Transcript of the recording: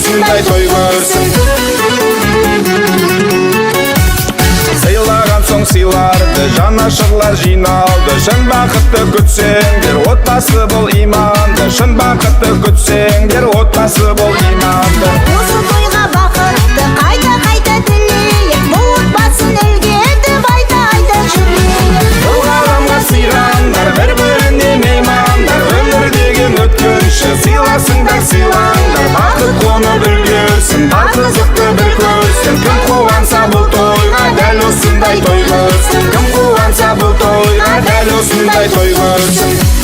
осындай той көрсін. Сыйлаған соң сыйларды жанашырлар жиналды. Шын бақытты күтсеңдер, отбасы бол иманды. Шын бақытты күтсеңдер, отбасы бол иманды. Осы тойға бақытты қайта тілейік, бұл отбасын үлгі етіп айта жүрейік. Бұл ғаламға сыйғандар, бір-біріне меймандар, өмір деген өткінші сыйласыңдар, сыйлаңдар. Бақыт қонып үлгерсін, бар қызықты бір көрсін. Кім қуанса бұл тойға дәл осындай той көрсін. Кім қуанса бұл тойға дәл осындай той көрсін.